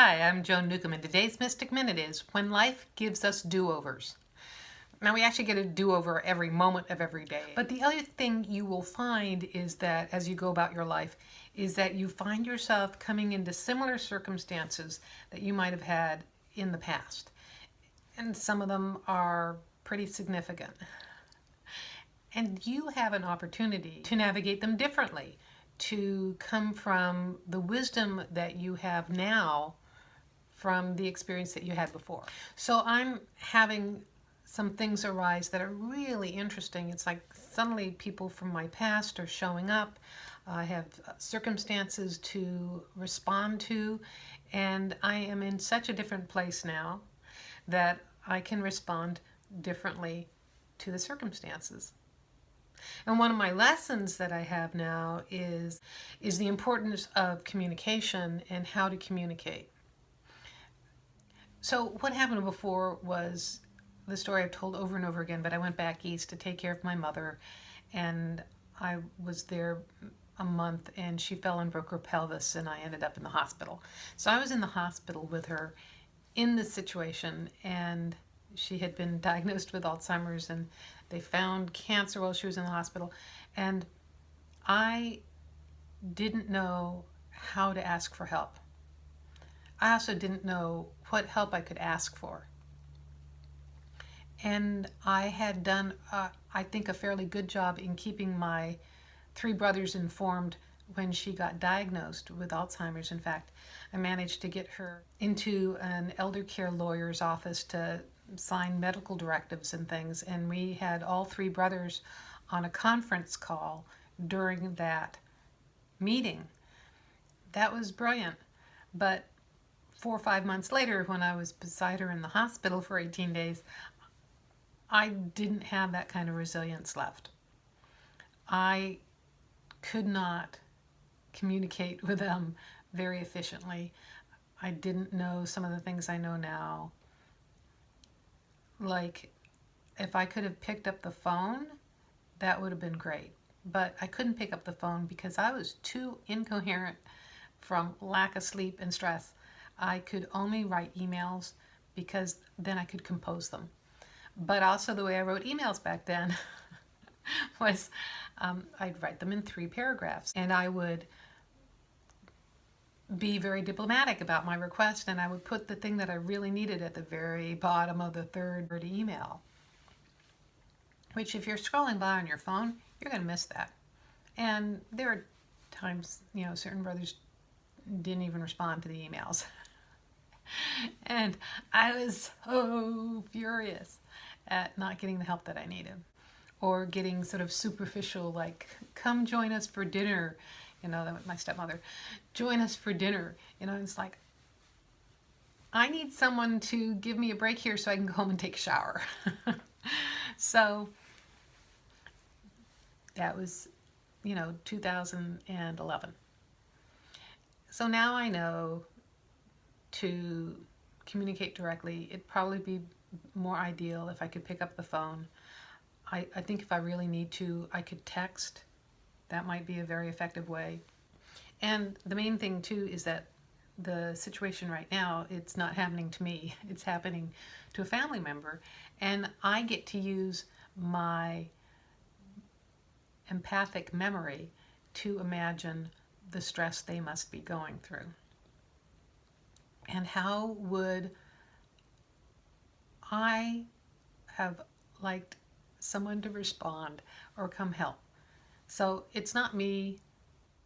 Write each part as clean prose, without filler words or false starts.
Hi, I'm Joan Newcomb, and today's Mystic Minute is When Life Gives Us Do-Overs. Now, we actually get a do-over every moment of every day. But the other thing you will find is that as you go about your life, is that you find yourself coming into similar circumstances that you might have had in the past. And some of them are pretty significant. And you have an opportunity to navigate them differently, to come from the wisdom that you have now from the experience that you had before. So I'm having some things arise that are really interesting. It's like suddenly people from my past are showing up. I have circumstances to respond to, and I am in such a different place now that I can respond differently to the circumstances. And one of my lessons that I have now is the importance of communication and how to communicate. So what happened before was the story I've told over and over again, but I went back east to take care of my mother, and I was there a month, and she fell and broke her pelvis, and I ended up in the hospital. So I was in the hospital with her in this situation, and she had been diagnosed with Alzheimer's, and they found cancer while she was in the hospital, and I didn't know how to ask for help. I also didn't know what help I could ask for. And I had done, I think, a fairly good job in keeping my three brothers informed when she got diagnosed with Alzheimer's. In fact, I managed to get her into an elder care lawyer's office to sign medical directives and things. And we had all three brothers on a conference call during that meeting. That was brilliant. But 4 or 5 months later, when I was beside her in the hospital for 18 days, I didn't have that kind of resilience left. I could not communicate with them very efficiently. I didn't know some of the things I know now. Like, if I could have picked up the phone, that would have been great. But I couldn't pick up the phone because I was too incoherent from lack of sleep and stress. I could only write emails because then I could compose them. But also the way I wrote emails back then was I'd write them in 3 paragraphs, and I would be very diplomatic about my request, and I would put the thing that I really needed at the very bottom of the 3rd email, which if you're scrolling by on your phone, you're going to miss that. And there are times, certain brothers didn't even respond to the emails. And I was so furious at not getting the help that I needed, or getting sort of superficial, like, come join us for dinner, that was my stepmother, join us for dinner, it's like, I need someone to give me a break here so I can go home and take a shower. So that was, 2011. So now I know to communicate directly, it'd probably be more ideal if I could pick up the phone. I think if I really need to, I could text. That might be a very effective way. And the main thing too is that the situation right now, it's not happening to me. It's happening to a family member. And I get to use my empathic memory to imagine the stress they must be going through. And how would I have liked someone to respond or come help? So it's not me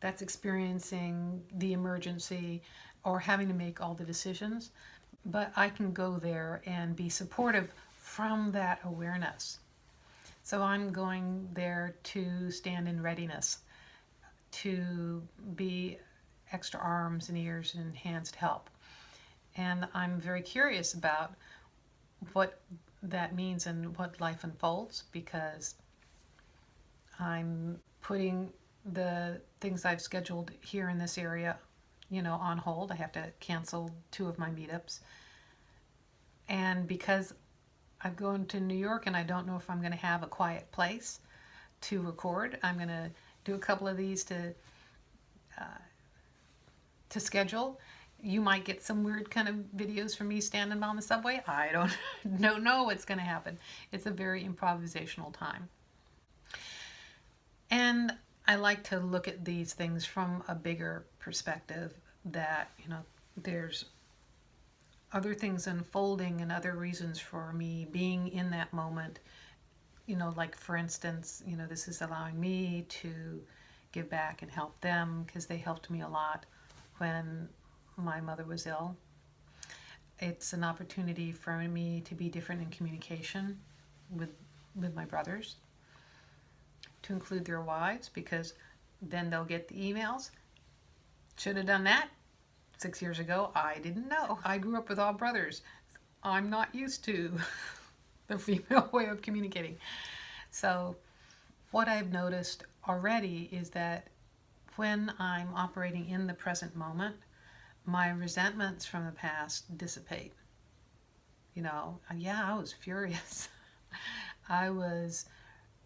that's experiencing the emergency or having to make all the decisions, but I can go there and be supportive from that awareness. So I'm going there to stand in readiness, to be extra arms and ears and hands to help. And I'm very curious about what that means and what life unfolds, because I'm putting the things I've scheduled here in this area, on hold. I have to cancel 2 of my meetups. And because I'm going to New York and I don't know if I'm going to have a quiet place to record, I'm going to do a couple of these to schedule, You might get some weird kind of videos from me standing on the subway. I don't know what's going to happen. It's a very improvisational time. And I like to look at these things from a bigger perspective, that, there's other things unfolding and other reasons for me being in that moment. Like for instance, this is allowing me to give back and help them, because they helped me a lot when my mother was ill. It's an opportunity for me to be different in communication with my brothers, to include their wives, because then they'll get the emails. Should have done that 6 years ago. I didn't know. I grew up with all brothers. I'm not used to the female way of communicating. So what I've noticed already is that when I'm operating in the present moment, my resentments from the past dissipate. Yeah, I was furious. I was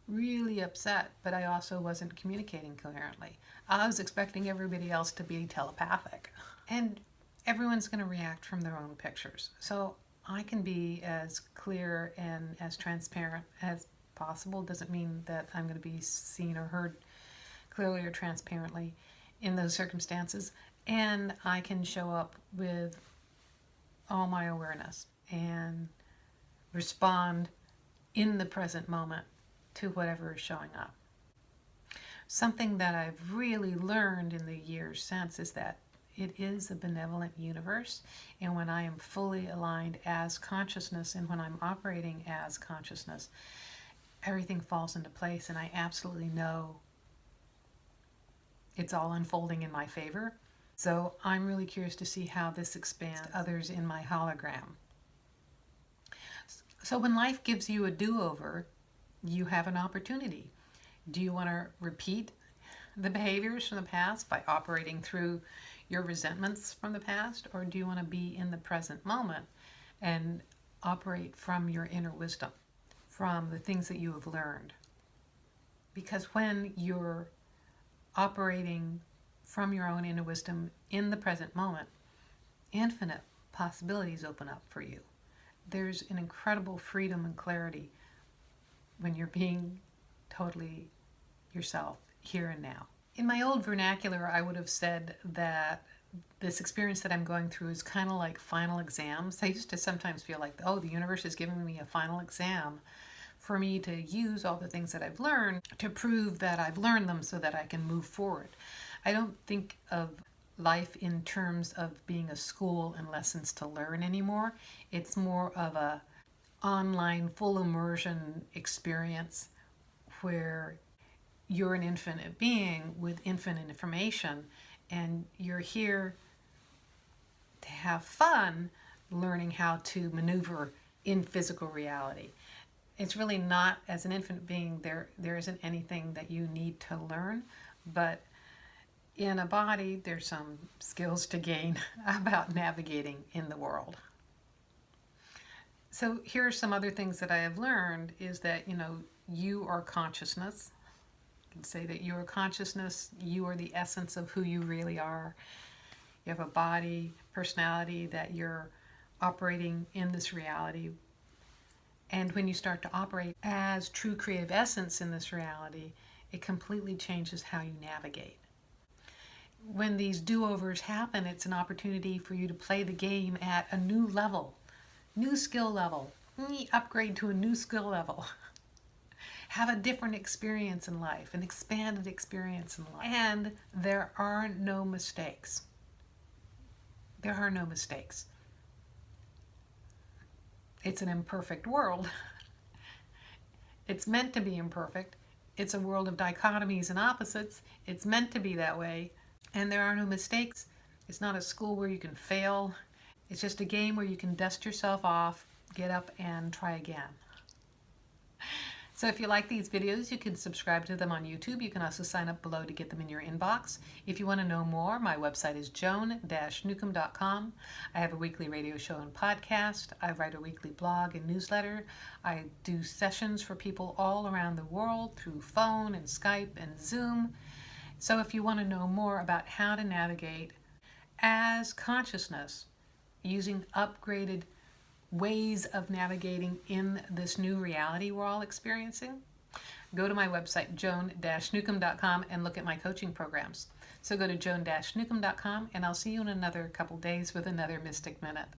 really upset, but I also wasn't communicating coherently. I was expecting everybody else to be telepathic. And everyone's going to react from their own pictures. So I can be as clear and as transparent as possible. Doesn't mean that I'm going to be seen or heard clearly or transparently in those circumstances. And I can show up with all my awareness and respond in the present moment to whatever is showing up. Something that I've really learned in the years since is that it is a benevolent universe, and when I am fully aligned as consciousness and when I'm operating as consciousness, everything falls into place, and I absolutely know it's all unfolding in my favor. So I'm really curious to see how this expands to others in my hologram. So when life gives you a do-over, you have an opportunity. Do you want to repeat the behaviors from the past by operating through your resentments from the past, or do you want to be in the present moment and operate from your inner wisdom, from the things that you have learned? Because when you're operating from your own inner wisdom in the present moment, infinite possibilities open up for you. There's an incredible freedom and clarity when you're being totally yourself here and now. In my old vernacular, I would have said that this experience that I'm going through is kind of like final exams. I used to sometimes feel like, the universe is giving me a final exam for me to use all the things that I've learned to prove that I've learned them so that I can move forward. I don't think of life in terms of being a school and lessons to learn anymore. It's more of a online full immersion experience where you're an infinite being with infinite information, and you're here to have fun learning how to maneuver in physical reality. It's really not, as an infinite being, there isn't anything that you need to learn, but in a body, there's some skills to gain about navigating in the world. So here are some other things that I have learned is that, you are consciousness. You can say that you are consciousness. You are the essence of who you really are. You have a body, personality, that you're operating in this reality. And when you start to operate as true creative essence in this reality, it completely changes how you navigate. When these do-overs happen, it's an opportunity for you to play the game at a new level, new skill level, upgrade to a new skill level. Have a different experience in life, an expanded experience in life. And there are no mistakes. There are no mistakes. It's an imperfect world. It's meant to be imperfect. It's a world of dichotomies and opposites. It's meant to be that way. And there are no mistakes. It's not a school where you can fail. It's just a game where you can dust yourself off, get up, and try again. So if you like these videos, you can subscribe to them on YouTube. You can also sign up below to get them in your inbox. If you want to know more, my website is joan-newcomb.com. I have a weekly radio show and podcast. I write a weekly blog and newsletter. I do sessions for people all around the world through phone and Skype and Zoom. So if you want to know more about how to navigate as consciousness, using upgraded ways of navigating in this new reality we're all experiencing, go to my website, joan-newcomb.com, and look at my coaching programs. So go to joan-newcomb.com, and I'll see you in another couple days with another Mystic Minute.